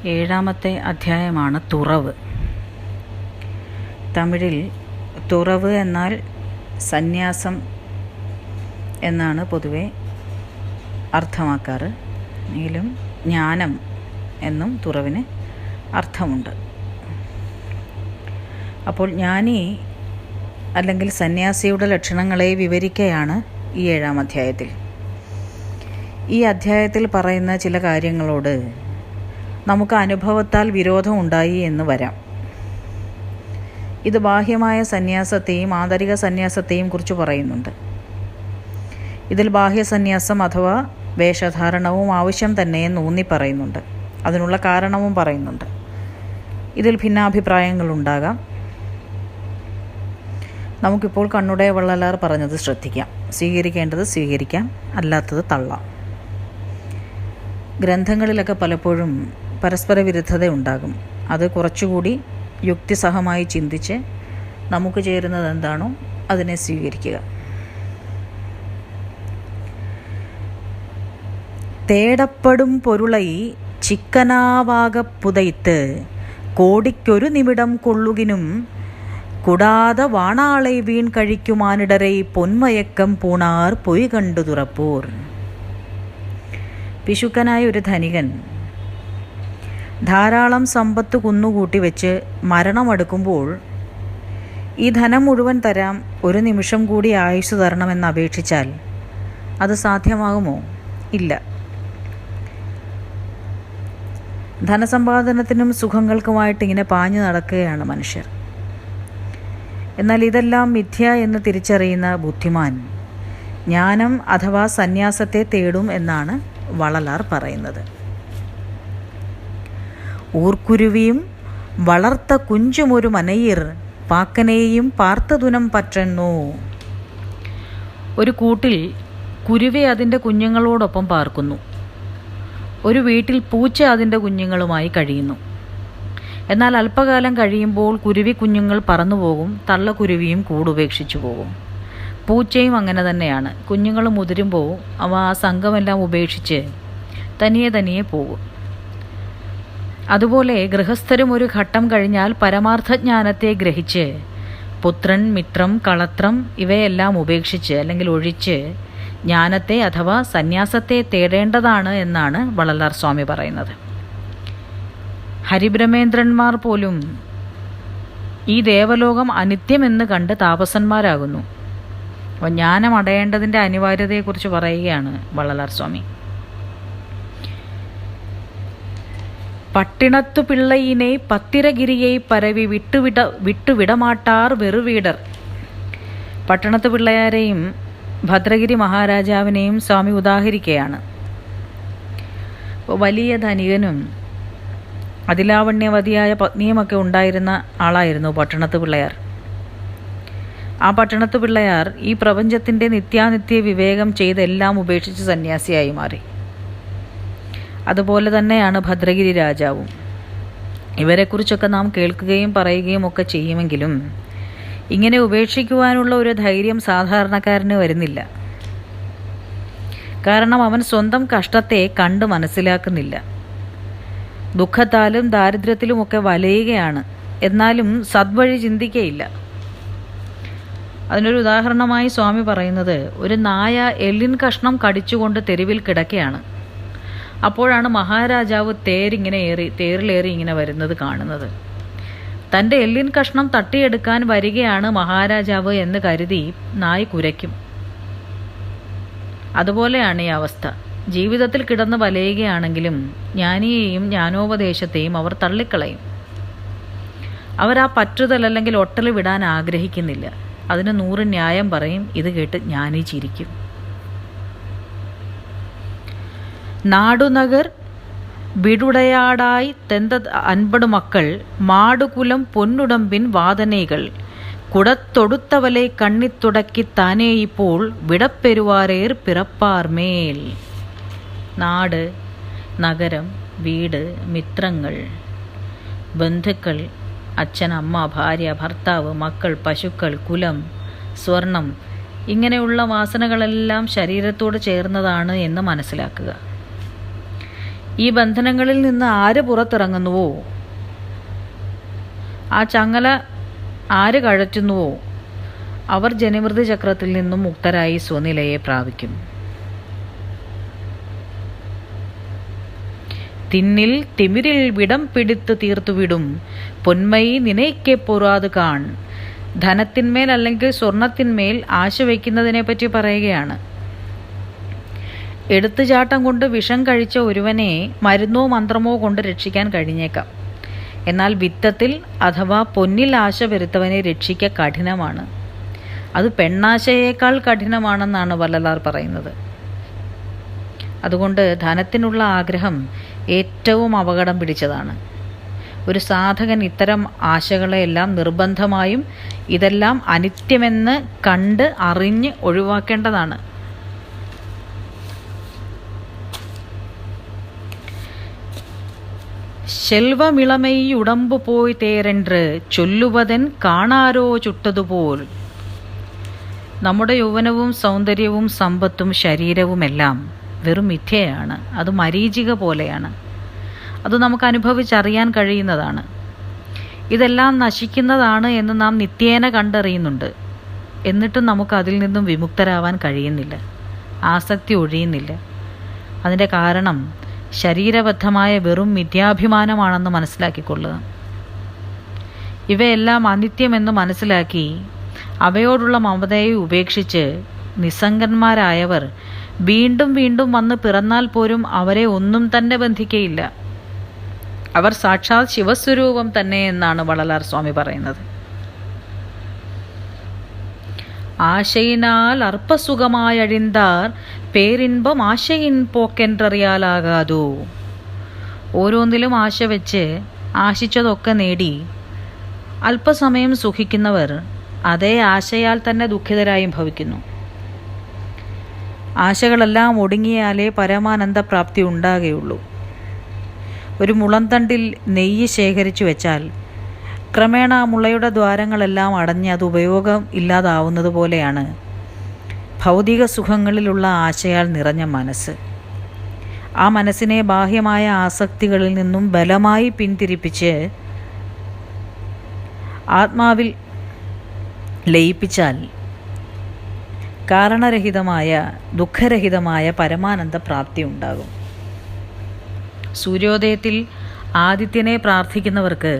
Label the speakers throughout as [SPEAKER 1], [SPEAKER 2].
[SPEAKER 1] ഏഴാമത്തെ അധ്യായമാണ് തുറവ്. തമിഴിൽ തുറവ് എന്നാൽ സന്യാസം എന്നാണ് പൊതുവെ അർത്ഥമാക്കാറ്. എങ്കിലും ജ്ഞാനം എന്നും തുറവിന് അർത്ഥമുണ്ട്. അപ്പോൾ ജ്ഞാനി അല്ലെങ്കിൽ സന്യാസിയുടെ ലക്ഷണങ്ങളെ വിവരിക്കുകയാണ് ഈ ഏഴാം അധ്യായത്തിൽ. ഈ അധ്യായത്തിൽ പറയുന്ന ചില കാര്യങ്ങളോട് നമുക്ക് അനുഭവത്താൽ വിരോധം ഉണ്ടായി എന്ന് വരാം. ഇത് ബാഹ്യമായ സന്യാസത്തെയും ആന്തരിക സന്യാസത്തെയും കുറിച്ച് പറയുന്നുണ്ട്. ഇതിൽ ബാഹ്യ സന്യാസം അഥവാ വേഷധാരണവും ആവശ്യം തന്നെയെന്ന് ഊന്നി പറയുന്നുണ്ട്. അതിനുള്ള കാരണവും പറയുന്നുണ്ട്. ഇതിൽ ഭിന്നാഭിപ്രായങ്ങളുണ്ടാകാം. നമുക്കിപ്പോൾ കണ്ണുടയ വള്ളലാർ പറഞ്ഞത് ശ്രദ്ധിക്കാം. സ്വീകരിക്കേണ്ടത് സ്വീകരിക്കാം, അല്ലാത്തത് തള്ളാം. ഗ്രന്ഥങ്ങളിലൊക്കെ പലപ്പോഴും പരസ്പര വിരുദ്ധത ഉണ്ടാകും. അത് കുറച്ചുകൂടി യുക്തിസഹമായി ചിന്തിച്ച് നമുക്ക് ചേരുന്നത് എന്താണോ അതിനെ സ്വീകരിക്കുക. തേടപ്പെടും പൊരുളൈ ചിക്കനാവാകപ്പുതൈത്ത് കോടിക്കൊരു നിമിടം കൊള്ളുകിനും കുടാത വാണാളെ വീൺ കഴിക്കുമാനിടരെ പൊന്മയക്കം പൂണാർ പൊയ് കണ്ടു തുറപ്പൂർ. പിശുക്കനായ ഒരു ധനികൻ ധാരാളം സമ്പത്ത് കുന്നുകൂട്ടി വെച്ച് മരണമടുക്കുമ്പോൾ ഈ ധനം മുഴുവൻ തരാം, ഒരു നിമിഷം കൂടി ആയുസ് തരണമെന്ന് അപേക്ഷിച്ചാൽ അത് സാധ്യമാകുമോ? ഇല്ല. ധനസമ്പാദനത്തിനും സുഖങ്ങൾക്കുമായിട്ട് ഇങ്ങനെ പാഞ്ഞു നടക്കുകയാണ് മനുഷ്യർ. എന്നാൽ ഇതെല്ലാം മിഥ്യ എന്ന് തിരിച്ചറിയുന്ന ബുദ്ധിമാൻ ജ്ഞാനം അഥവാ സന്യാസത്തെ തേടും എന്നാണ് വള്ളലാർ പറയുന്നത്. ഊർക്കുരുവിയും വളർത്ത കുഞ്ചുമൊരു മനയിർ പാക്കനെയും പാർത്തതുനം പറ്റുന്നു. ഒരു കൂട്ടിൽ കുരുവി അതിൻ്റെ കുഞ്ഞുങ്ങളോടൊപ്പം പാർക്കുന്നു. ഒരു വീട്ടിൽ പൂച്ച അതിൻ്റെ കുഞ്ഞുങ്ങളുമായി കഴിയുന്നു. എന്നാൽ അല്പകാലം കഴിയുമ്പോൾ കുരുവി കുഞ്ഞുങ്ങൾ പറന്നുപോകും, തള്ളക്കുരുവിയും കൂടുപേക്ഷിച്ചു പോകും. പൂച്ചയും അങ്ങനെ തന്നെയാണ്. കുഞ്ഞുങ്ങൾ മുതിരുമ്പോൾ അവ ആ സംഘമെല്ലാം ഉപേക്ഷിച്ച് തനിയെ പോകും. അതുപോലെ ഗൃഹസ്ഥരും ഒരു ഘട്ടം കഴിഞ്ഞാൽ പരമാർത്ഥജ്ഞാനത്തെ ഗ്രഹിച്ച് പുത്രൻ, മിത്രം, കളത്രം ഇവയെല്ലാം ഉപേക്ഷിച്ച് അല്ലെങ്കിൽ ഒഴിച്ച് ജ്ഞാനത്തെ അഥവാ സന്യാസത്തെ തേടേണ്ടതാണ് എന്നാണ് വള്ളലാർ സ്വാമി പറയുന്നത്. ഹരിബ്രഹ്മേന്ദ്രന്മാർ പോലും ഈ ദേവലോകം അനിത്യമെന്ന് കണ്ട് താപസന്മാരാകുന്നു. അപ്പോൾ ജ്ഞാനം അടയേണ്ടതിൻ്റെ അനിവാര്യതയെക്കുറിച്ച് പറയുകയാണ് വള്ളലാർ സ്വാമി. പട്ടിണത്തു പിള്ളയിനെ പത്തിരഗിരിയെ പരവി വിട്ടുവിടമാട്ടാർ വെറുവീടർ. പട്ടണത്ത് പിള്ളയാരെയും ഭദ്രഗിരി മഹാരാജാവിനെയും സ്വാമി ഉദാഹരിക്കുകയാണ്. വലിയ ധനികനും അതിലാവണ്യവതിയായ പത്നിയുമൊക്കെ ഉണ്ടായിരുന്ന ആളായിരുന്നു പട്ടണത്ത് പിള്ളയാർ. ആ പട്ടണത്ത് പിള്ളയാർ ഈ പ്രപഞ്ചത്തിൻ്റെ നിത്യാനിത്യ വിവേകം ചെയ്തെല്ലാം ഉപേക്ഷിച്ച് സന്യാസിയായി മാറി. അതുപോലെ തന്നെയാണ് ഭദ്രഗിരി രാജാവും. ഇവരെക്കുറിച്ചൊക്കെ നാം കേൾക്കുകയും പറയുകയും ഒക്കെ ചെയ്യുമെങ്കിലും ഇങ്ങനെ ഉപേക്ഷിക്കുവാനുള്ള ഒരു ധൈര്യം സാധാരണക്കാരന് വരുന്നില്ല. കാരണം അവൻ സ്വന്തം കഷ്ടത്തെ കണ്ട് മനസ്സിലാക്കുന്നില്ല. ദുഃഖത്താലും ദാരിദ്ര്യത്തിലുമൊക്കെ വലയുകയാണ്, എന്നാലും സദ്വഴി ചിന്തിക്കയില്ല. അതിനൊരു ഉദാഹരണമായി സ്വാമി പറയുന്നത്, ഒരു നായ എല്ലിൻ കഷ്ണം കടിച്ചുകൊണ്ട് തെരുവിൽ കിടക്കുകയാണ്. അപ്പോഴാണ് മഹാരാജാവ് തേരിലേറി ഇങ്ങനെ വരുന്നത് കാണുന്നത്. തൻ്റെ എല്ലിൻ കഷ്ണം തട്ടിയെടുക്കാൻ വരികയാണ് മഹാരാജാവ് എന്ന് കരുതി നായ് കുരയ്ക്കും. അതുപോലെയാണ് ഈ അവസ്ഥ. ജീവിതത്തിൽ കിടന്ന് വലയുകയാണെങ്കിലും ജ്ഞാനിയെയും ജ്ഞാനോപദേശത്തെയും അവർ തള്ളിക്കളയും. അവരാ പറ്റുതൽ അല്ലെങ്കിൽ ഒട്ടൽ വിടാൻ ആഗ്രഹിക്കുന്നില്ല. അതിന് 100 ന്യായം പറയും. ഇത് കേട്ട് ജ്ഞാനി ചിരിക്കും. നാടുനഗർ വിടുടയാടായി തെന്ത അൻപട് മക്കൾ മാടുകുലം പൊന്നുടമ്പിൻ വാദനകൾ കുടത്തൊടുത്തവലെ കണ്ണിത്തുടക്കി താനേ ഇപ്പോൾ വിടപ്പെരുവാരേർ പിറപ്പാർമേൽ. നാട്, നഗരം, വീട്, മിത്രങ്ങൾ, ബന്ധുക്കൾ, അച്ഛൻ, അമ്മ, ഭാര്യ, ഭർത്താവ്, മക്കൾ, പശുക്കൾ, കുലം, സ്വർണം ഇങ്ങനെയുള്ള വാസനകളെല്ലാം ശരീരത്തോട് ചേർന്നതാണ് എന്ന് മനസ്സിലാക്കുക. ഈ ബന്ധനങ്ങളിൽ നിന്ന് ആര് പുറത്തിറങ്ങുന്നുവോ, ആ ചങ്ങല ആര് കഴറ്റുന്നുവോ, അവർ ജനിമൃതി ചക്രത്തിൽ നിന്നും മുക്തരായി സ്വനിലയെ പ്രാപിക്കും. തിന്നിൽ തിമിരിൽ വിടം പിടിത്ത് തീർത്തുവിടും പൊന്മൈ നിനയ്ക്കെ പൊറാത് കാൺ. ധനത്തിന്മേൽ അല്ലെങ്കിൽ സ്വർണത്തിന്മേൽ ആശ വയ്ക്കുന്നതിനെ പറ്റി പറയുകയാണ്. എടുത്തുചാട്ടം കൊണ്ട് വിഷം കഴിച്ച ഒരുവനെ മരുന്നോ മന്ത്രമോ കൊണ്ട് രക്ഷിക്കാൻ കഴിഞ്ഞേക്കാം. എന്നാൽ വിത്തത്തിൽ അഥവാ പൊന്നിൽ ആശ വരുത്തവനെ രക്ഷിക്ക കഠിനമാണ്. അത് പെണ്ണാശയേക്കാൾ കഠിനമാണെന്നാണ് വള്ളലാർ പറയുന്നത്. അതുകൊണ്ട് ധനത്തിനുള്ള ആഗ്രഹം ഏറ്റവും അപകടം പിടിച്ചതാണ്. ഒരു സാധകൻ ഇത്തരം ആശകളെയെല്ലാം നിർബന്ധമായും ഇതെല്ലാം അനിത്യമെന്ന് കണ്ട് അറിഞ്ഞ് ഒഴിവാക്കേണ്ടതാണ്. செல்வமிளமை உடம்பு போய் தேரென்று ചൊല്ലുവതൻ കാണാരോ ചുട്ടതുപോൽ. നമ്മുടെ യൗവനവും സൗന്ദര്യവും സമ്പത്തും ശരീരവുമെല്ലാം വെറും മിഥ്യയാണ്. അത് മരീചിക പോലെയാണ്. അത് നമുക്ക് അനുഭവിച്ചറിയാൻ കഴിയുന്നതാണ്. ഇതെല്ലാം നശിക്കുന്നതാണ് എന്ന് നാം നിത്യേന കണ്ടറിയുന്നുണ്ട്. എന്നിട്ടും നമുക്ക് അതിൽ നിന്നും വിമുക്തരാവാൻ കഴിയുന്നില്ല, ആസക്തി ഒഴിയുന്നില്ല. അതിൻ്റെ കാരണം ശരീരബദ്ധമായ വെറും മിഥ്യാഭിമാനമാണെന്ന് മനസ്സിലാക്കിക്കൊള്ളുക. ഇവയെല്ലാം അനിത്യമെന്ന് മനസ്സിലാക്കി അവയോടുള്ള മമതയെ ഉപേക്ഷിച്ച് നിസ്സംഗന്മാരായവർ വീണ്ടും വീണ്ടും വന്ന് പിറന്നാൽ പോലും അവരെ ഒന്നും തന്നെ ബന്ധിക്കയില്ല. അവർ സാക്ഷാത് ശിവസ്വരൂപം തന്നെ എന്നാണ് വള്ളലാർ സ്വാമി പറയുന്നത്. ആശയിനാൽ അർപ്പസുഖമായഴിന്താർ പേരിൻപം ആശയിൻ പോക്കെன்றറിയാലാകാതോ. ഓരോന്നിലും ആശ വെച്ച് ആശിച്ചതൊക്കെ നേടി അല്പസമയം സുഖിക്കുന്നവർ അതേ ആശയാൽ തന്നെ ദുഃഖിതരായും ഭവിക്കുന്നു. ആശകളെല്ലാം ഒടുങ്ങിയാലേ പരമാനന്ദപ്രാപ്തി ഉണ്ടാകുകയുള്ളൂ. ഒരു മുളന്തണ്ടിൽ നെയ്യ് ശേഖരിച്ചു വെച്ചാൽ ക്രമേണ ആ മുളയുടെ ദ്വാരങ്ങളെല്ലാം അടഞ്ഞ് അത് ഉപയോഗം ഇല്ലാതാവുന്നത് പോലെയാണ് ഭൗതിക സുഖങ്ങളിലുള്ള ആശയാൽ നിറഞ്ഞ മനസ്സ്. ആ മനസ്സിനെ ബാഹ്യമായ ആസക്തികളിൽ നിന്നും ബലമായി പിന്തിരിപ്പിച്ച് ആത്മാവിൽ ലയിപ്പിച്ചാൽ കാരണരഹിതമായ ദുഃഖരഹിതമായ പരമാനന്ദ പ്രാപ്തി ഉണ്ടാകും. സൂര്യോദയത്തിൽ ആദിത്യനെ പ്രാർത്ഥിക്കുന്നവർക്ക്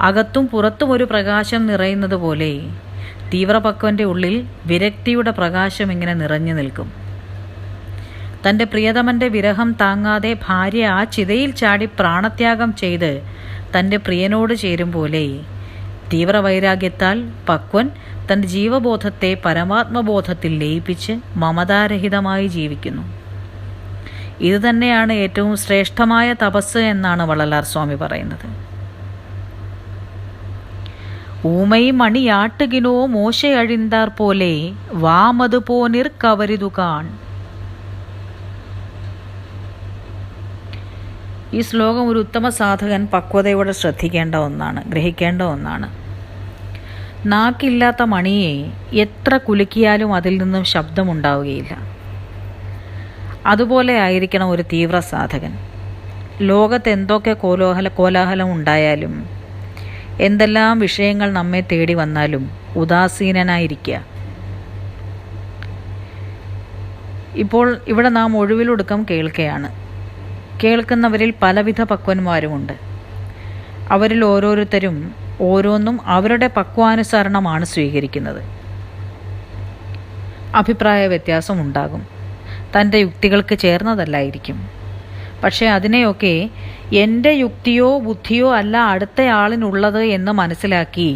[SPEAKER 1] അകത്തും പുറത്തും ഒരു പ്രകാശം നിറയുന്നത് പോലെ തീവ്രപക്വൻ്റെ ഉള്ളിൽ വിരക്തിയുടെ പ്രകാശം ഇങ്ങനെ നിറഞ്ഞു നിൽക്കും. തൻ്റെ പ്രിയതമൻ്റെ വിരഹം താങ്ങാതെ ഭാര്യ ആ ചിതയിൽ ചാടി പ്രാണത്യാഗം ചെയ്ത് തൻ്റെ പ്രിയനോട് ചേരും പോലെ തീവ്രവൈരാഗ്യത്താൽ പക്വൻ തൻ്റെ ജീവബോധത്തെ പരമാത്മബോധത്തിൽ ലയിപ്പിച്ച് മമതാരഹിതമായി ജീവിക്കുന്നു. ഇതുതന്നെയാണ് ഏറ്റവും ശ്രേഷ്ഠമായ തപസ് എന്നാണ് വള്ളലാർ സ്വാമി പറയുന്നത്. ഊമൈ മണിയാട്ടുകിനോ മോശയഴിന്താർ പോലെ വാമത് പോനിർ കവരിതു കാൺ. ഈ ശ്ലോകം ഒരു ഉത്തമ സാധകൻ പക്വതയോടെ ശ്രദ്ധിക്കേണ്ട ഒന്നാണ്, ഗ്രഹിക്കേണ്ട ഒന്നാണ്. നാക്കില്ലാത്ത മണിയെ എത്ര കുലുക്കിയാലും അതിൽ നിന്നും ശബ്ദമുണ്ടാവുകയില്ല. അതുപോലെ ആയിരിക്കണം ഒരു തീവ്ര സാധകൻ. ലോകത്ത് എന്തൊക്കെ കോലാഹലം ഉണ്ടായാലും എന്തെല്ലാം വിഷയങ്ങൾ നമ്മെ തേടി വന്നാലും ഉദാസീനനായിരിക്കുക. ഇപ്പോൾ ഇവിടെ നാം ഒഴിവിലൊടുക്കം കേൾക്കുകയാണ്. കേൾക്കുന്നവരിൽ പലവിധ പക്വന്മാരുമുണ്ട്. അവരിൽ ഓരോരുത്തരും ഓരോന്നും അവരുടെ പക്വാനുസരണമാണ് സ്വീകരിക്കുന്നത്. അഭിപ്രായ വ്യത്യാസം ഉണ്ടാകും. തൻ്റെ യുക്തികൾക്ക് ചേർന്നതല്ലായിരിക്കും. പക്ഷേ അതിനെയൊക്കെ എൻ്റെ യുക്തിയോ ബുദ്ധിയോ അല്ല അടുത്തയാളിനുള്ളത് എന്ന് മനസ്സിലാക്കി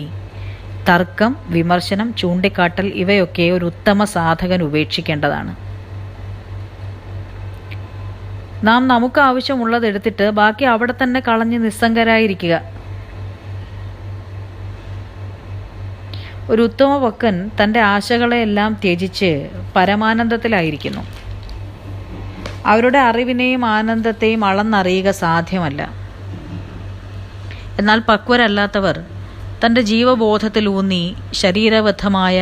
[SPEAKER 1] തർക്കം, വിമർശനം, ചൂണ്ടിക്കാട്ടൽ ഇവയൊക്കെ ഒരു ഉത്തമ സാധകൻ ഉപേക്ഷിക്കേണ്ടതാണ്. നാം നമുക്ക് ആവശ്യമുള്ളത് എടുത്തിട്ട് ബാക്കി അവിടെ തന്നെ കളഞ്ഞ് നിസ്സംഗരായിരിക്കുക. ഒരു ഉത്തമ പക്വൻ തൻ്റെ ആശകളെയെല്ലാം ത്യജിച്ച് പരമാനന്ദത്തിലായിരിക്കുന്നു. അവരുടെ അറിവിനെയും ആനന്ദത്തെയും അളന്നറിയുക സാധ്യമല്ല. എന്നാൽ പക്വരല്ലാത്തവർ തൻ്റെ ജീവബോധത്തിലൂന്നി ശരീരബദ്ധമായ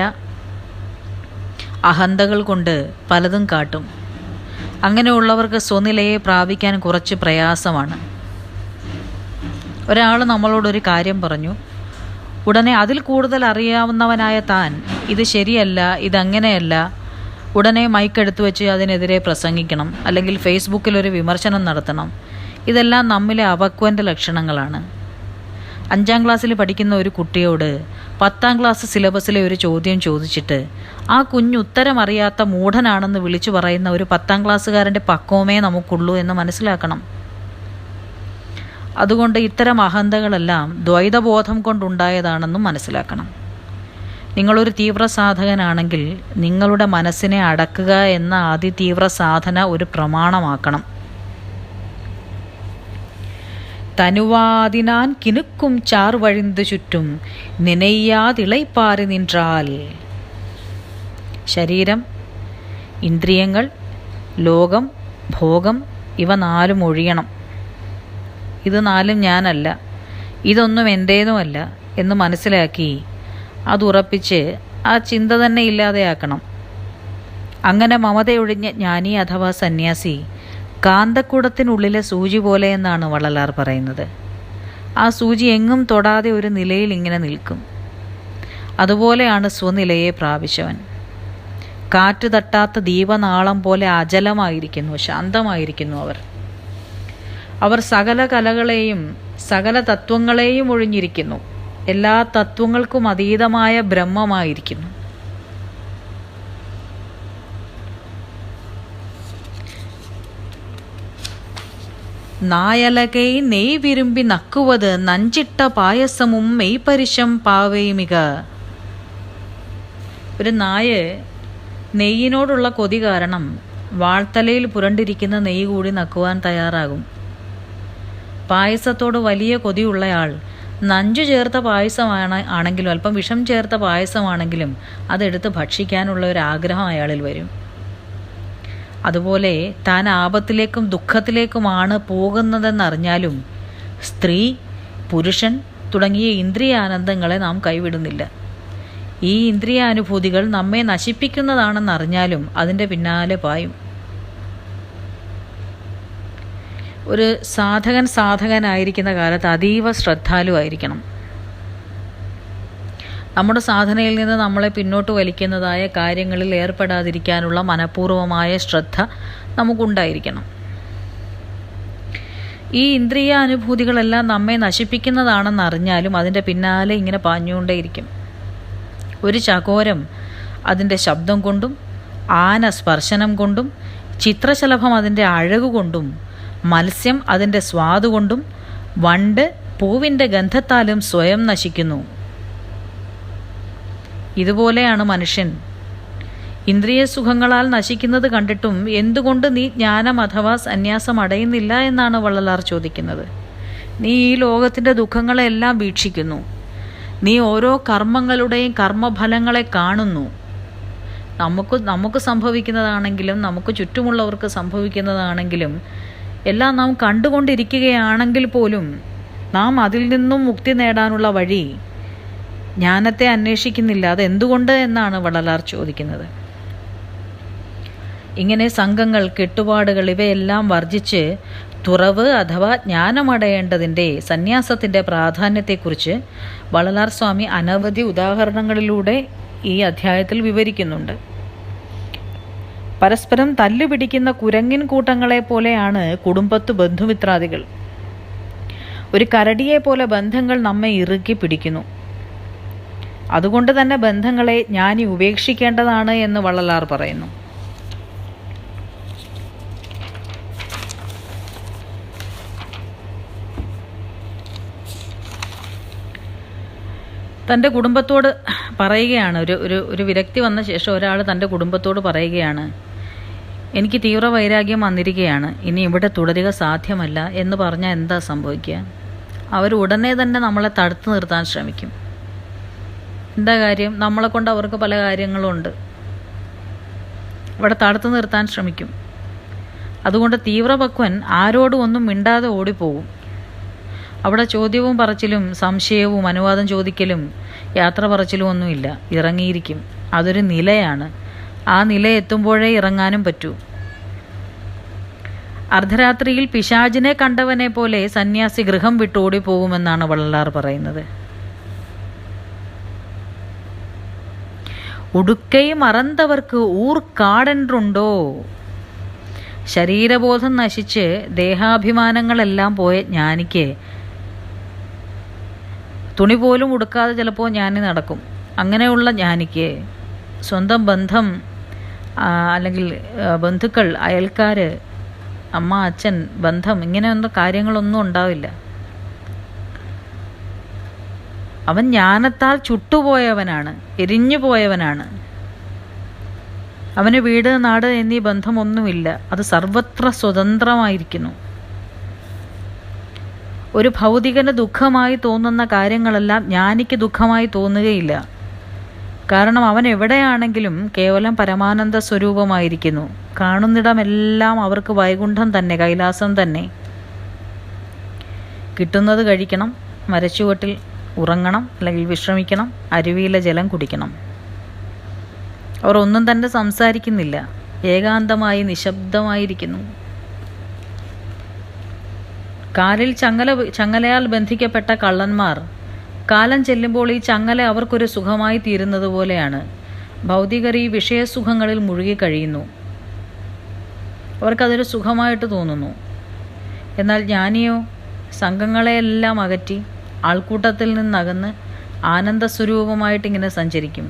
[SPEAKER 1] അഹന്തകൾ കൊണ്ട് പലതും കാട്ടും. അങ്ങനെയുള്ളവർക്ക് സ്വനിലയെ പ്രാപിക്കാൻ കുറച്ച് പ്രയാസമാണ്. ഒരാൾ നമ്മളോടൊരു കാര്യം പറഞ്ഞു. ഉടനെ അതിൽ കൂടുതൽ അറിയാവുന്നവനായ താൻ ഇത് ശരിയല്ല, ഇതങ്ങനെയല്ല, ഉടനെ മൈക്കെടുത്ത് വെച്ച് അതിനെതിരെ പ്രസംഗിക്കണം, അല്ലെങ്കിൽ ഫേസ്ബുക്കിൽ ഒരു വിമർശനം നടത്തണം. ഇതെല്ലാം നമ്മിലെ അപക്വൻ്റെ ലക്ഷണങ്ങളാണ്. 5ാം ക്ലാസ്സിൽ പഠിക്കുന്ന ഒരു കുട്ടിയോട് 10ാം ക്ലാസ് സിലബസിലെ ഒരു ചോദ്യം ചോദിച്ചിട്ട് ആ കുഞ്ഞ് ഉത്തരം അറിയാത്ത മൂഢനാണെന്ന് വിളിച്ചു പറയുന്ന ഒരു 10ാം ക്ലാസ്സുകാരൻ്റെ പക്വമേ നമുക്കുള്ളൂ എന്ന് മനസ്സിലാക്കണം. അതുകൊണ്ട് ഇത്തരം അഹന്തകളെല്ലാം ദ്വൈതബോധം കൊണ്ടുണ്ടായതാണെന്നും മനസ്സിലാക്കണം. നിങ്ങളൊരു തീവ്ര സാധകനാണെങ്കിൽ നിങ്ങളുടെ മനസ്സിനെ അടക്കുക എന്ന അതിതീവ്ര സാധന ഒരു പ്രമാണമാക്കണം. തനുവാതിനാൻ കിനുക്കും ചാർ വഴിന്തു ചുറ്റും നിനയ്യാതിളൈപ്പാറി നിன்றாൽ. ശരീരം, ഇന്ദ്രിയങ്ങൾ, ലോകം, ഭോഗം ഇവ 4 ഒഴിയണം. ഇത് 4 ഞാനല്ല, ഇതൊന്നും എൻ്റേതുമല്ല എന്ന് മനസ്സിലാക്കി അതുറപ്പിച്ച് ആ ചിന്ത തന്നെ ഇല്ലാതെയാക്കണം. അങ്ങനെ മമതയൊഴിഞ്ഞ ജ്ഞാനി അഥവാ സന്യാസി കാന്തക്കുടത്തിനുള്ളിലെ സൂചി പോലെ എന്നാണ് വള്ളലാർ പറയുന്നത്. ആ സൂചി എങ്ങും തൊടാതെ ഒരു നിലയിൽ ഇങ്ങനെ നിൽക്കും. അതുപോലെയാണ് സ്വനിലയെ പ്രാപിച്ചവൻ. കാറ്റ് തട്ടാത്ത ദീപനാളം പോലെ അചലമായിരിക്കുന്നു, ശാന്തമായിരിക്കുന്നു അവർ സകല കലകളെയും സകല തത്വങ്ങളെയും ഒഴിഞ്ഞിരിക്കുന്നു. എല്ലാ തത്വങ്ങൾക്കും അതീതമായ ബ്രഹ്മമായിരിക്കുന്നു. നായലകൈ നെയ് വിരുമ്പി നക്കുവത് നഞ്ചിട്ട പായസമും മെയ്പരിശം പാവേമിക. ഒരു നായ നെയ്യിനോടുള്ള കൊതി കാരണം വാൾത്തലയിൽ പുരണ്ടിരിക്കുന്ന നെയ്യ് കൂടി നക്കുവാൻ തയ്യാറാകും. പായസത്തോട് വലിയ കൊതിയുള്ളയാൾ നഞ്ചു ചേർത്ത പായസമാണെങ്കിലും അല്പം വിഷം ചേർത്ത പായസമാണെങ്കിലും അതെടുത്ത് ഭക്ഷിക്കാനുള്ള ഒരു ആഗ്രഹം അയാളിൽ വരും. അതുപോലെ താൻ ആപത്തിലേക്കും ദുഃഖത്തിലേക്കുമാണ് പോകുന്നതെന്നറിഞ്ഞാലും സ്ത്രീ, പുരുഷൻ തുടങ്ങിയ ഇന്ദ്രിയാനന്ദങ്ങളെ നാം കൈവിടുന്നില്ല. ഈ ഇന്ദ്രിയാനുഭൂതികൾ നമ്മെ നശിപ്പിക്കുന്നതാണെന്നറിഞ്ഞാലും അതിൻ്റെ പിന്നാലെ പായും. ഒരു സാധകനായിരിക്കുന്ന കാലത്ത് അതീവ ശ്രദ്ധാലുവായിരിക്കണം. നമ്മുടെ സാധനയിൽ നിന്ന് നമ്മളെ പിന്നോട്ട് വലിക്കുന്നതായ കാര്യങ്ങളിൽ ഏർപ്പെടാതിരിക്കാനുള്ള മനഃപൂർവമായ ശ്രദ്ധ നമുക്കുണ്ടായിരിക്കണം. ഈ ഇന്ദ്രിയ അനുഭൂതികളെല്ലാം നമ്മെ നശിപ്പിക്കുന്നതാണെന്നറിഞ്ഞാലും അതിൻ്റെ പിന്നാലെ ഇങ്ങനെ പാഞ്ഞുകൊണ്ടേയിരിക്കും. ഒരു ചകോരം അതിൻ്റെ ശബ്ദം കൊണ്ടും, ആന സ്പർശനം കൊണ്ടും, ചിത്രശലഭം അതിൻ്റെ അഴകുകൊണ്ടും, മത്സ്യം അതിൻ്റെ സ്വാദുകൊണ്ടും, വണ്ട് പൂവിൻ്റെ ഗന്ധത്താലും സ്വയം നശിക്കുന്നു. ഇതുപോലെയാണ് മനുഷ്യൻ. ഇന്ദ്രിയ സുഖങ്ങളാൽ നശിക്കുന്നത് കണ്ടിട്ടും എന്തുകൊണ്ട് നീ ജ്ഞാനം അഥവാ സന്യാസം അടയുന്നില്ല എന്നാണ് വള്ളലാർ ചോദിക്കുന്നത്. നീ ഈ ലോകത്തിൻ്റെ ദുഃഖങ്ങളെല്ലാം വീക്ഷിക്കുന്നു. നീ ഓരോ കർമ്മങ്ങളുടെയും കർമ്മഫലങ്ങളെ കാണുന്നു. നമുക്ക് സംഭവിക്കുന്നതാണെങ്കിലും നമുക്ക് ചുറ്റുമുള്ളവർക്ക് സംഭവിക്കുന്നതാണെങ്കിലും എല്ലാം നാം കണ്ടുകൊണ്ടിരിക്കുകയാണെങ്കിൽ പോലും നാം അതിൽ നിന്നും മുക്തി നേടാനുള്ള വഴി ജ്ഞാനത്തെ അന്വേഷിക്കുന്നില്ല. അതെന്തുകൊണ്ട് എന്നാണ് വള്ളലാർ ചോദിക്കുന്നത്. ഇങ്ങനെ സംഘങ്ങൾ, കെട്ടുപാടുകൾ ഇവയെല്ലാം വർജിച്ച് തുറവ് അഥവാ ജ്ഞാനമടയേണ്ടതിൻ്റെ സന്യാസത്തിൻ്റെ പ്രാധാന്യത്തെക്കുറിച്ച് വള്ളലാർ സ്വാമി അനവധി ഉദാഹരണങ്ങളിലൂടെ ഈ അധ്യായത്തിൽ വിവരിക്കുന്നുണ്ട്. പരസ്പരം തല്ലുപിടിക്കുന്ന കുരങ്ങിൻ കൂട്ടങ്ങളെ പോലെയാണ് കുടുംബത്ത് ബന്ധുമിത്രാദികൾ. ഒരു കരടിയെ പോലെ ബന്ധങ്ങൾ നമ്മെ ഇറുക്കി പിടിക്കുന്നു. അതുകൊണ്ട് തന്നെ ബന്ധങ്ങളെ ജ്ഞാനി ഉപേക്ഷിക്കേണ്ടതാണ് എന്ന് വള്ളലാർ പറയുന്നു. തൻ്റെ കുടുംബത്തോട് പറയുകയാണ്, ഒരു വിരക്തി വന്ന ശേഷം ഒരാൾ തൻ്റെ കുടുംബത്തോട് പറയുകയാണ്, എനിക്ക് തീവ്ര വൈരാഗ്യം വന്നിരിക്കുകയാണ്, ഇനി ഇവിടെ തുടരുക സാധ്യമല്ല എന്ന് പറഞ്ഞാൽ എന്താ സംഭവിക്കുക? അവർ ഉടനെ തന്നെ നമ്മളെ തടുത്തു നിർത്താൻ ശ്രമിക്കും. എന്താ കാര്യം? നമ്മളെ കൊണ്ട് അവർക്ക് പല കാര്യങ്ങളുണ്ട്. ഇവിടെ തടുത്തു നിർത്താൻ ശ്രമിക്കും. അതുകൊണ്ട് തീവ്രപക്വൻ ആരോടും ഒന്നും മിണ്ടാതെ ഓടിപ്പോകും. അവിടെ ചോദ്യവും പറച്ചിലും സംശയവും അനുവാദം ചോദിക്കലും യാത്ര പറച്ചിലും ഒന്നുമില്ല. ഇറങ്ങിയിരിക്കും. അതൊരു നിലയാണ്. ആ നില എത്തുമ്പോഴേ ഇറങ്ങാനും പറ്റൂ. അർദ്ധരാത്രിയിൽ പിശാചിനെ കണ്ടവനെ പോലെ സന്യാസി ഗൃഹം വിട്ട് ഓടിപ്പോകുമെന്നാണ് വള്ളലാർ പറയുന്നത്. ഉടുക്കൈ മറന്തവർക്ക് ഊർക്കാടൻറുണ്ടോ? ശരീരബോധം നശിച്ച് ദേഹാഭിമാനങ്ങളെല്ലാം പോയ ജ്ഞാനിക്ക് തുണി പോലും ഉടുക്കാതെ ചിലപ്പോൾ ജ്ഞാനി നടക്കും. അങ്ങനെയുള്ള ജ്ഞാനിക്ക് സ്വന്തം ബന്ധം അല്ലെങ്കിൽ ബന്ധുക്കൾ, അയൽക്കാർ, അമ്മ, അച്ഛൻ, ബന്ധം, ഇങ്ങനെയൊന്നും കാര്യങ്ങളൊന്നും ഉണ്ടാവില്ല. അവൻ ജ്ഞാനത്താൽ ചുട്ടുപോയവനാണ്, എരിഞ്ഞു പോയവനാണ്. അവന് വീട്, നാട് എന്നീ ബന്ധമൊന്നുമില്ല. അത് സർവത്ര സ്വതന്ത്രമായിരിക്കുന്നു. ഒരു ഭൗതികന് ദുഃഖമായി തോന്നുന്ന കാര്യങ്ങളെല്ലാം ജ്ഞാനിക്ക് ദുഃഖമായി തോന്നുകയില്ല. കാരണം അവൻ എവിടെയാണെങ്കിലും കേവലം പരമാനന്ദ സ്വരൂപമായിരിക്കുന്നു. കാണുന്നിടമെല്ലാം അവർക്ക് വൈകുണ്ഠം തന്നെ, കൈലാസം തന്നെ. കിട്ടുന്നത് കഴിക്കണം, മരച്ചുവട്ടിൽ ഉറങ്ങണം, അല്ലെങ്കിൽ വിശ്രമിക്കണം, അരുവിയിലെ ജലം കുടിക്കണം. അവർ ഒന്നും തന്നെ സംസാരിക്കുന്നില്ല, ഏകാന്തമായി നിശബ്ദമായിരിക്കുന്നു. കാലിൽ ചങ്ങലയാൽ ബന്ധിക്കപ്പെട്ട കള്ളന്മാർ കാലം ചെല്ലുമ്പോൾ ഈ ചങ്ങല അവർക്കൊരു സുഖമായി തീരുന്നത് പോലെയാണ്. ഭൗതികർ ഈ വിഷയസുഖങ്ങളിൽ മുഴുകി കഴിയുന്നു. അവർക്കതൊരു സുഖമായിട്ട് തോന്നുന്നു. എന്നാൽ ജ്ഞാനിയോ സംഘങ്ങളെയെല്ലാം അകറ്റി ആൾക്കൂട്ടത്തിൽ നിന്നകന്ന് ആനന്ദസ്വരൂപമായിട്ടിങ്ങനെ സഞ്ചരിക്കും.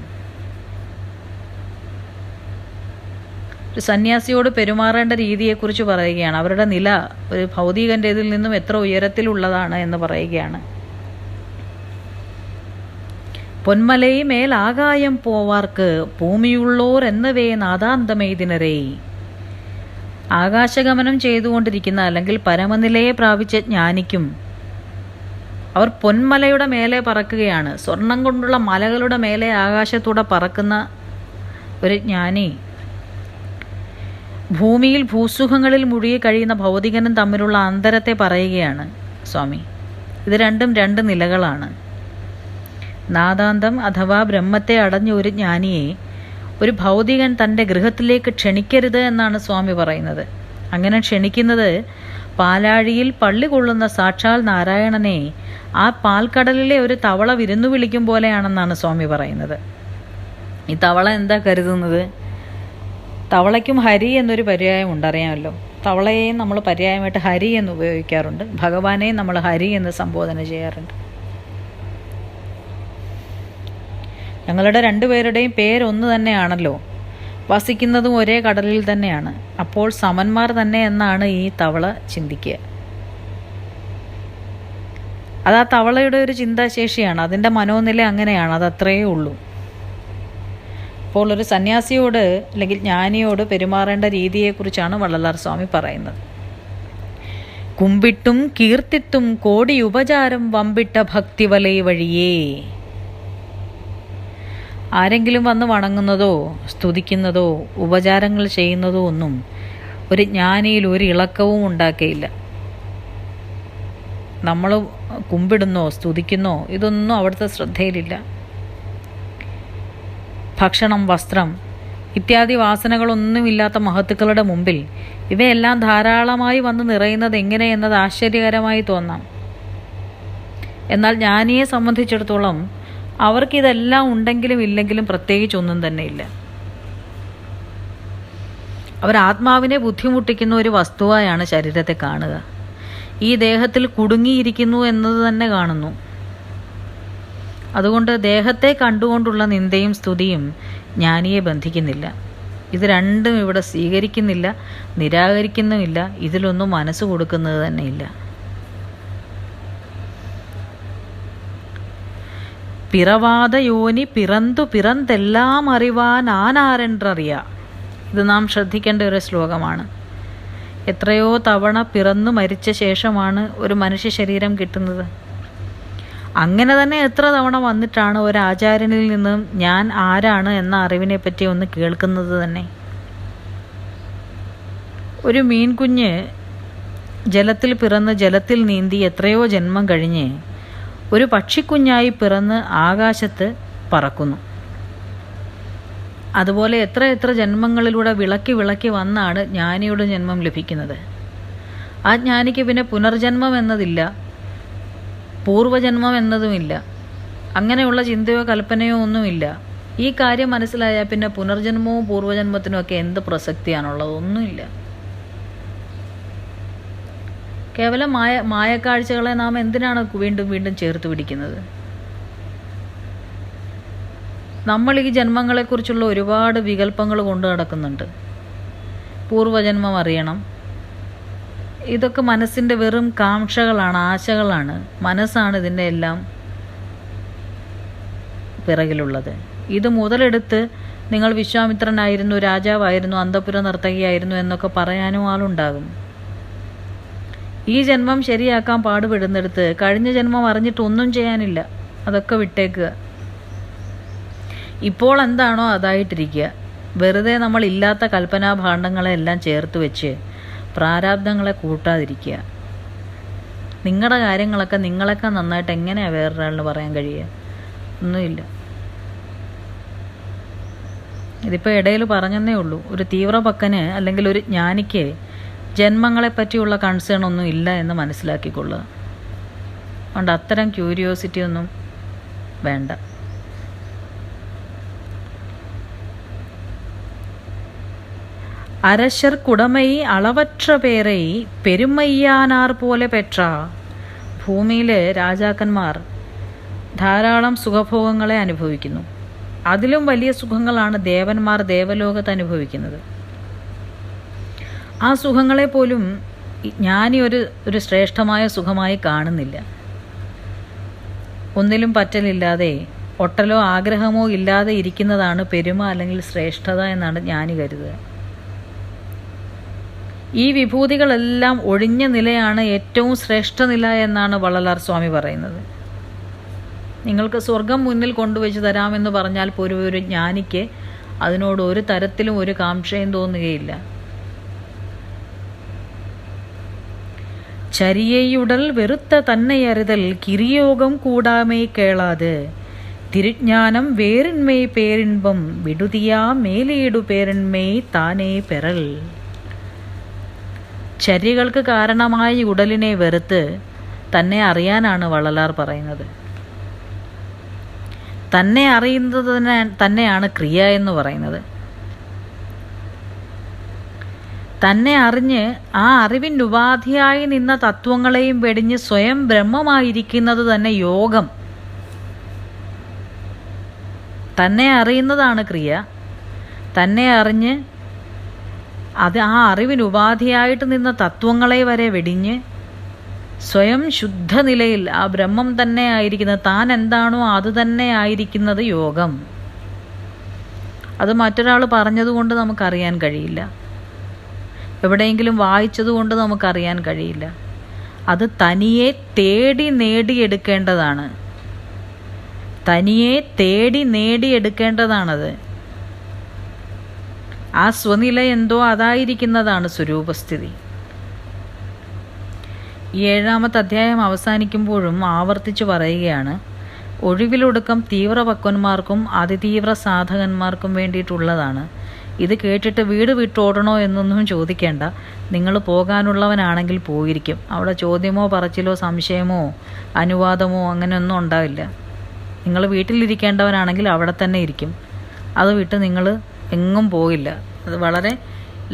[SPEAKER 1] ഒരു സന്യാസിയോട് പെരുമാറേണ്ട രീതിയെക്കുറിച്ച് പറയുകയാണ്. അവരുടെ നില ഒരു ഭൗതികൻ്റെതിൽ നിന്നും എത്ര ഉയരത്തിലുള്ളതാണ് എന്ന് പറയുകയാണ്. പൊന്മലൈ മേലാകായം പോവാർക്ക് ഭൂമിയുള്ളോർ എന്നവേ നാദാന്തമെയ്തിനരേ. ആകാശഗമനം ചെയ്തുകൊണ്ടിരിക്കുന്ന അല്ലെങ്കിൽ പരമനിലയെ പ്രാപിച്ച ജ്ഞാനിക്കും അവർ പൊന്മലയുടെ മേലെ പറക്കുകയാണ്. സ്വർണം കൊണ്ടുള്ള മലകളുടെ മേലെ ആകാശത്തൂടെ പറക്കുന്ന ഒരു ജ്ഞാനി ഭൂമിയിൽ ഭൂസുഖങ്ങളിൽ മുഴുകി കഴിയുന്ന ഭൗതികനും തമ്മിലുള്ള അന്തരത്തെ പറയുകയാണ് സ്വാമി. ഇത് രണ്ടും രണ്ട് നിലകളാണ്. നാദാന്തം അഥവാ ബ്രഹ്മത്തെ അടഞ്ഞ ഒരു ജ്ഞാനിയെ ഒരു ഭൗതികൻ തൻ്റെ ഗൃഹത്തിലേക്ക് ക്ഷണിക്കരുത് എന്നാണ് സ്വാമി പറയുന്നത്. അങ്ങനെ ക്ഷണിക്കുന്നത് പാലാഴിയിൽ പള്ളി കൊള്ളുന്ന സാക്ഷാൽ നാരായണനെ ആ പാൽക്കടലിലെ ഒരു തവള വിരുന്നു വിളിക്കും പോലെയാണെന്നാണ് സ്വാമി പറയുന്നത്. ഈ തവള എന്താ കരുതുന്നത്? തവളയ്ക്കും ഹരി എന്നൊരു പര്യായമുണ്ട്, അറിയാമല്ലോ. തവളയെയും നമ്മൾ പര്യായമായിട്ട് ഹരി എന്ന് ഉപയോഗിക്കാറുണ്ട്. ഭഗവാനെയും നമ്മൾ ഹരി എന്ന് സംബോധന ചെയ്യാറുണ്ട്. ഞങ്ങളുടെ രണ്ടുപേരുടെയും പേരൊന്നു തന്നെയാണല്ലോ, വസിക്കുന്നതും ഒരേ കടലിൽ തന്നെയാണ്. അപ്പോൾ സമന്മാർ തന്നെ എന്നാണ് ഈ തവള ചിന്തിക്കുക. അത് ആ തവളയുടെ ഒരു ചിന്താശേഷിയാണ്, അതിൻ്റെ മനോനില അങ്ങനെയാണ്, അതത്രയേ ഉള്ളൂ. അപ്പോൾ ഒരു സന്യാസിയോട് അല്ലെങ്കിൽ ജ്ഞാനിയോട് പെരുമാറേണ്ട രീതിയെക്കുറിച്ചാണ് വള്ളലാർ സ്വാമി പറയുന്നത്. കുമ്പിട്ടും കീർത്തിത്തും കോടി ഉപചാരം വമ്പിട്ട ഭക്തിവലൈ വഴിയേ. ആരെങ്കിലും വന്ന് വണങ്ങുന്നതോ സ്തുതിക്കുന്നതോ ഉപചാരങ്ങൾ ചെയ്യുന്നതോ ഒന്നും ഒരു ജ്ഞാനിയിൽ ഒരു ഇളക്കവും ഉണ്ടാക്കിയില്ല. നമ്മൾ കുമ്പിടുന്നോ സ്തുതിക്കുന്നോ ഇതൊന്നും അവിടുത്തെ ശ്രദ്ധയിലില്ല. ഭക്ഷണം, വസ്ത്രം ഇത്യാദി വാസനകളൊന്നുമില്ലാത്ത മഹത്തുക്കളുടെ മുമ്പിൽ ഇവയെല്ലാം ധാരാളമായി വന്ന് നിറയുന്നത് എങ്ങനെയെന്നത് ആശ്ചര്യകരമായി തോന്നാം. എന്നാൽ ജ്ഞാനിയെ സംബന്ധിച്ചിടത്തോളം അവർക്കിതെല്ലാം ഉണ്ടെങ്കിലും ഇല്ലെങ്കിലും പ്രത്യേകിച്ചൊന്നും തന്നെയില്ല. അവർ ആത്മാവിനെ ബുദ്ധിമുട്ടിക്കുന്ന ഒരു വസ്തുവായാണ് ശരീരത്തെ കാണുക. ഈ ദേഹത്തിൽ കുടുങ്ങിയിരിക്കുന്നു എന്നത് തന്നെ കാണുന്നു. അതുകൊണ്ട് ദേഹത്തെ കണ്ടുകൊണ്ടുള്ള നിന്ദയും സ്തുതിയും ജ്ഞാനിയെ ബന്ധിക്കുന്നില്ല. ഇത് രണ്ടും ഇവിടെ സ്വീകരിക്കുന്നില്ല, നിരാകരിക്കുന്നുമില്ല, ഇതിലൊന്നും മനസ്സ് കൊടുക്കുന്നത് തന്നെയില്ല. പിറവാത യോനി പിറന്തു പിറന്തെല്ലാം അറിവാൻ ആനാരെன்றറിയ. ഇത് നാം ശ്രദ്ധിക്കേണ്ട ഒരു ശ്ലോകമാണ്. എത്രയോ തവണ പിറന്നു മരിച്ച ശേഷമാണ് ഒരു മനുഷ്യ ശരീരം കിട്ടുന്നത്. അങ്ങനെ തന്നെ എത്ര തവണ വന്നിട്ടാണ് ഒരാചാര്യനിൽ നിന്നും ഞാൻ ആരാണ് എന്ന അറിവിനെ പറ്റി ഒന്ന് കേൾക്കുന്നത് തന്നെ. ഒരു മീൻകുഞ്ഞ് ജലത്തിൽ പിറന്ന് ജലത്തിൽ നീന്തി എത്രയോ ജന്മം കഴിഞ്ഞ് ഒരു പക്ഷിക്കുഞ്ഞായി പിറന്ന് ആകാശത്ത് പറക്കുന്നു. അതുപോലെ എത്ര എത്ര ജന്മങ്ങളിലൂടെ വിളക്കി വിളക്കി വന്നാണ് ജ്ഞാനിയുടെ ജന്മം ലഭിക്കുന്നത്. ആ ജ്ഞാനിക്ക് പിന്നെ പുനർജന്മം എന്നതില്ല, പൂർവജന്മം എന്നതുമില്ല, അങ്ങനെയുള്ള ചിന്തയോ കൽപ്പനയോ ഒന്നുമില്ല. ഈ കാര്യം മനസ്സിലായാൽ പിന്നെ പുനർജന്മവും പൂർവജന്മത്തിനും ഒക്കെ എന്ത് പ്രസക്തിയാണുള്ളത്? ഒന്നുമില്ല. കേവലം മായക്കാഴ്ചകളെ നാം എന്തിനാണ് വീണ്ടും വീണ്ടും ചേർത്ത് പിടിക്കുന്നത്? നമ്മൾ ഈ ജന്മങ്ങളെക്കുറിച്ചുള്ള ഒരുപാട് വികല്പങ്ങൾ കൊണ്ടു നടക്കുന്നുണ്ട്. പൂർവജന്മം അറിയണം, ഇതൊക്കെ മനസ്സിൻ്റെ വെറും കാംക്ഷകളാണ്, ആശകളാണ്. മനസ്സാണ് ഇതിൻ്റെ എല്ലാം പിറകിലുള്ളത്. ഇത് മുതലെടുത്ത് നിങ്ങൾ വിശ്വാമിത്രനായിരുന്നു, രാജാവായിരുന്നു, അന്തഃപുര നർത്തകിയായിരുന്നു എന്നൊക്കെ പറയാനും ആളുണ്ടാകും. ഈ ജന്മം ശരിയാക്കാൻ പാടുപെടുന്നിടത്ത് കഴിഞ്ഞ ജന്മം അറിഞ്ഞിട്ടൊന്നും ചെയ്യാനില്ല. അതൊക്കെ വിട്ടേക്കുക. ഇപ്പോൾ എന്താണോ അതായിട്ടിരിക്കുക. വെറുതെ നമ്മൾ ഇല്ലാത്ത കൽപ്പനാഭാണ്ഡങ്ങളെല്ലാം ചേർത്ത് വെച്ച് പ്രാരാബ്ദങ്ങളെ കൂട്ടാതിരിക്കുക. നിങ്ങളുടെ കാര്യങ്ങളൊക്കെ നിങ്ങളൊക്കെ നന്നായിട്ട് എങ്ങനെയാണ് വേറൊരാളിന് പറയാൻ കഴിയുക? ഒന്നുമില്ല. ഇതിപ്പോൾ ഇടയിൽ പറഞ്ഞെന്നേ ഉള്ളൂ. ഒരു തീവ്രപക്കന് അല്ലെങ്കിൽ ഒരു ജ്ഞാനിക്ക് ജന്മങ്ങളെപ്പറ്റിയുള്ള കൺസേൺ ഒന്നും ഇല്ല എന്ന് മനസ്സിലാക്കിക്കൊള്ളുക. അതുകൊണ്ട് അത്തരം ക്യൂരിയോസിറ്റി ഒന്നും വേണ്ട. അരശർക്കുടമൈ അളവற்ற പേരൈ പെരുമയ്യാനാർ പോലെ പെട്ര. ഭൂമിയിൽ രാജാക്കന്മാർ ധാരാളം സുഖഭോഗങ്ങളെ അനുഭവിക്കുന്നു. അതിലും വലിയ സുഖങ്ങളാണ് ദേവന്മാർ ദേവലോകത്ത് അനുഭവിക്കുന്നത്. ആ സുഖങ്ങളെ പോലും ജ്ഞാനി ഒരു ശ്രേഷ്ഠമായ സുഖമായി കാണുന്നില്ല. ഒന്നിലും പറ്റലില്ലാതെ ഒട്ടലോ ആഗ്രഹമോ ഇല്ലാതെ ഇരിക്കുന്നതാണ് പെരുമ അല്ലെങ്കിൽ ശ്രേഷ്ഠത എന്നാണ് ജ്ഞാനി കരുതുക. ഈ വിഭൂതികളെല്ലാം ഒഴിഞ്ഞ നിലയാണ് ഏറ്റവും ശ്രേഷ്ഠ നില എന്നാണ് വള്ളലാർ സ്വാമി പറയുന്നത്. നിങ്ങൾക്ക് സ്വർഗം മുന്നിൽ കൊണ്ടുവച്ച് തരാമെന്ന് പറഞ്ഞാൽ പോലും ഒരു ജ്ഞാനിക്ക് അതിനോട് ഒരു തരത്തിലും ഒരു കാംക്ഷയും തോന്നുകയില്ല. ചരിയയുടൽ വെറുത്ത തന്നെയറിതൽ കിരിയോഗം കൂടാമേ കേളാത് തിരുജ്ഞാനം വേറിന്മേ പേരിൻപം വിടുതിയാ മേലേടു പേരിന്മേ താനേ പെറൽ. ചര്യകൾക്ക് കാരണമായ ഉടലിനെ വെറുത്ത് തന്നെ അറിയാനാണ് വള്ളലാർ പറയുന്നത്. തന്നെ അറിയുന്നത് തന്നെയാണ് ക്രിയ എന്ന് പറയുന്നത്. തന്നെ അറിഞ്ഞ് ആ അറിവിനുപാധിയായി നിന്ന തത്വങ്ങളെയും വെടിഞ്ഞ് സ്വയം ബ്രഹ്മമായിരിക്കുന്നത് തന്നെ യോഗം. തന്നെ അറിയുന്നതാണ് ക്രിയ. തന്നെ അറിഞ്ഞ് അത് ആ അറിവിനുപാധിയായിട്ട് നിന്ന തത്വങ്ങളെ വരെ വെടിഞ്ഞ് സ്വയം ശുദ്ധ നിലയിൽ ആ ബ്രഹ്മം തന്നെ ആയിരിക്കുന്നത്, താൻ എന്താണോ അത് തന്നെ ആയിരിക്കുന്നത് യോഗം. അത് മറ്റൊരാൾ പറഞ്ഞതുകൊണ്ട് നമുക്കറിയാൻ കഴിയില്ല, എവിടെയെങ്കിലും വായിച്ചതുകൊണ്ട് നമുക്കറിയാൻ കഴിയില്ല. അത് തനിയെ തേടി നേടിയെടുക്കേണ്ടതാണ്. തനിയെ തേടി നേടിയെടുക്കേണ്ടതാണത്. ആ സ്വനില എന്തോ അതായിരിക്കുന്നതാണ് സ്വരൂപസ്ഥിതി. ഈ 7ാമത്തെ അധ്യായം അവസാനിക്കുമ്പോഴും ആവർത്തിച്ചു പറയുകയാണ്, ഒഴിവിലൊടുക്കം തീവ്രപക്വന്മാർക്കും അതിതീവ്ര സാധകന്മാർക്കും വേണ്ടിയിട്ടുള്ളതാണ്. ഇത് കേട്ടിട്ട് വീട് വിട്ടോടണോ എന്നൊന്നും ചോദിക്കേണ്ട. നിങ്ങൾ പോകാനുള്ളവനാണെങ്കിൽ പോയിരിക്കും. അവിടെ ചോദ്യമോ പറച്ചിലോ സംശയമോ അനുവാദമോ അങ്ങനെയൊന്നും ഉണ്ടാവില്ല. നിങ്ങൾ വീട്ടിലിരിക്കേണ്ടവനാണെങ്കിൽ അവിടെ തന്നെ ഇരിക്കും. അത് വിട്ട് നിങ്ങൾ എങ്ങും പോകില്ല. അത് വളരെ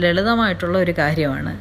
[SPEAKER 1] ലളിതമായിട്ടുള്ള ഒരു കാര്യമാണ്.